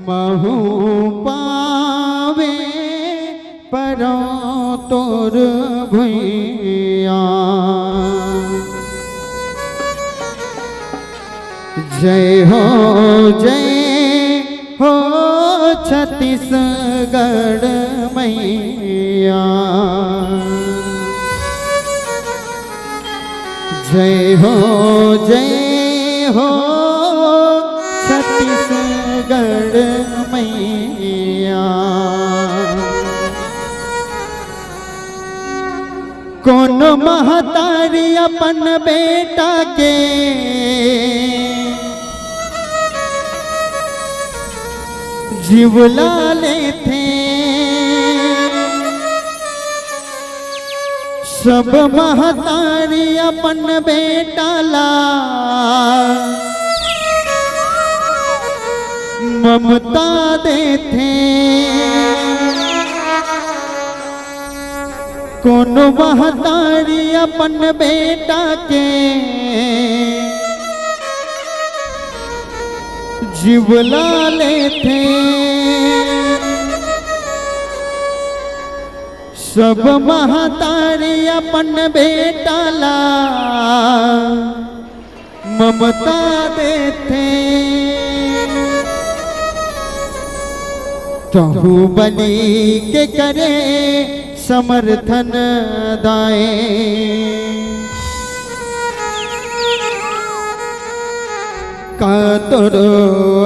महू पावे परो तोर भैया जय हो छत्तीसगढ़ मैया जय हो छत्तीसगढ़ मैया कौन महतारी अपन बेटा के जीवला लेते सब महतारी अपन बेटा ला ममता देते कौन महतारी अपन बेटा के जीवला लेते सब महतारी अपन बेटा ला ममता देते कहू बलि के करे समर्थन दाए का तोरो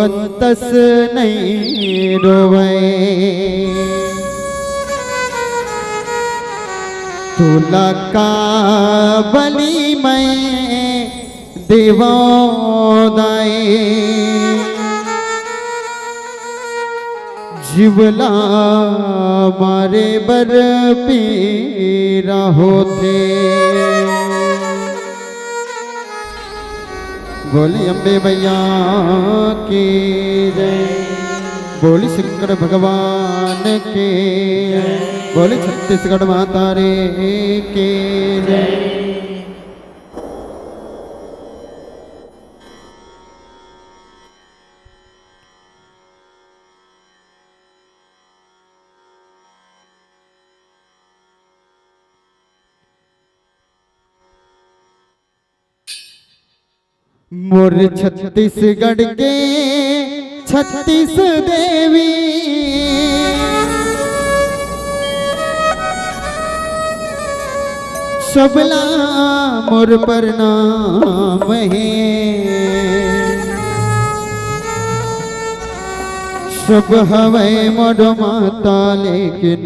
अंतस नहीं रोवे तुला का बलि मैं देवो दाए जीवला मारे बर पीरा होते बोली अम्बे मैया की जय बोली शंकर भगवान की बोली छत्तीसगढ़ माता रे की जय मोर छत्तीसगढ़ के 36 देवी सबला मोर प्रणाम है सब हवे मोर माता लेकिन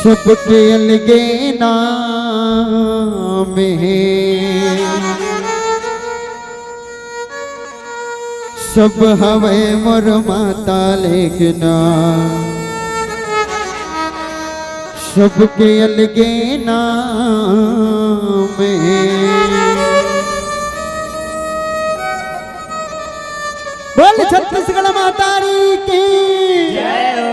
सबके अलगे नाम है सब हवे मोर माता लेकिन सबके अलगे नाम है बोल छत्तीसगढ़ माता की जय हो।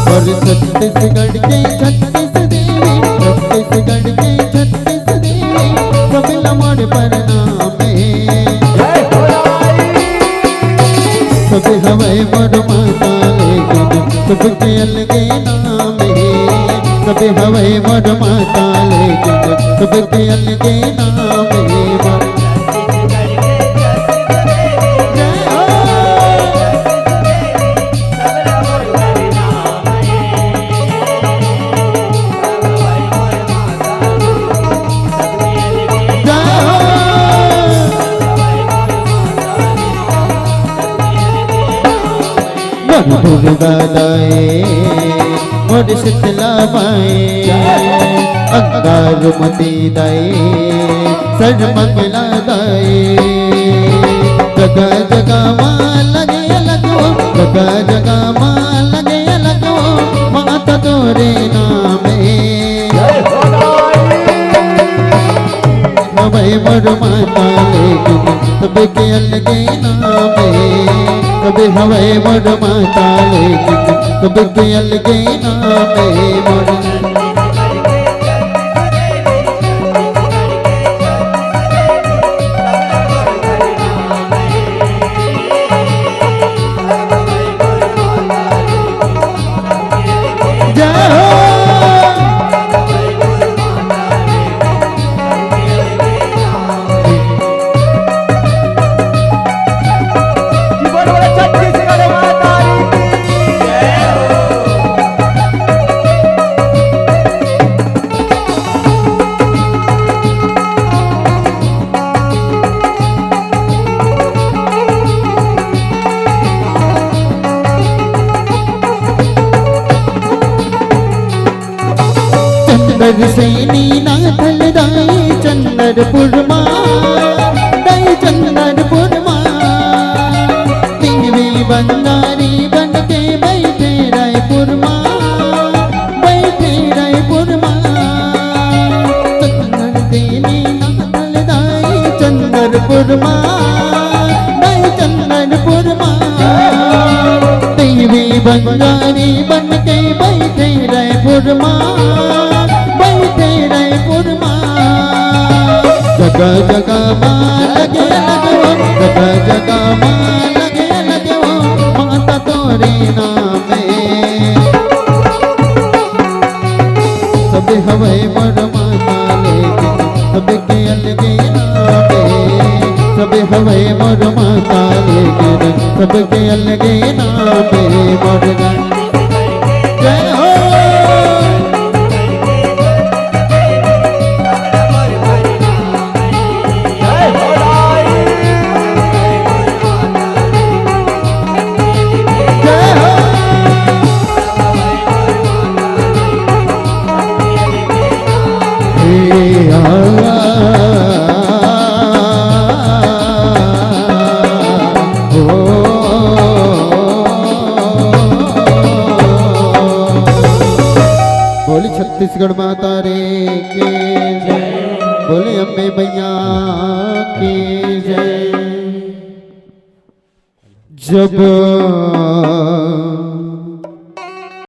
छत्तीसगढ़ के 36 देवी छत्तीसगढ़ के 36 देवी सबला मोर प्रणाम सब हवे मोर माता लेकिन सबके अलगे नाम है सब हवे मोर माता लेकिन सबके अलगे नाम है दुर्गा दाए मोर शीतला माए अंगार मती दाए सर्वमंगला दाए जगह जगह माँ लगे लगो जगह जगह माँ लगे लगो माता तोरे नामे हवे मोर माता लेकिन सबके अलगे नामे कभी हवे मोर माता लेकिन सबके अलगे नामे मोर चंदर से नीना थल दाई चंदरपुर दाई चंदरपुर देवी बंगारी बन के बैठे रायपुर बैठे रायपुर चंदर से नीना थल दाई चंदरपुर दाई चंदरपुर देवी बंगारी बन के बैठे रायपुर जगह जगह माँ लगे लगो जगह जगह माँ लगे लगो माता तोरे नामे सब हवे मोर माता लेकिन सबके अलगे नामे सब हवे मोर माता लेकिन सबके अलगे नामे मोर जय हो बोली छत्तीसगढ़ माता रे के जय बोले अम्बे मैया की जय जब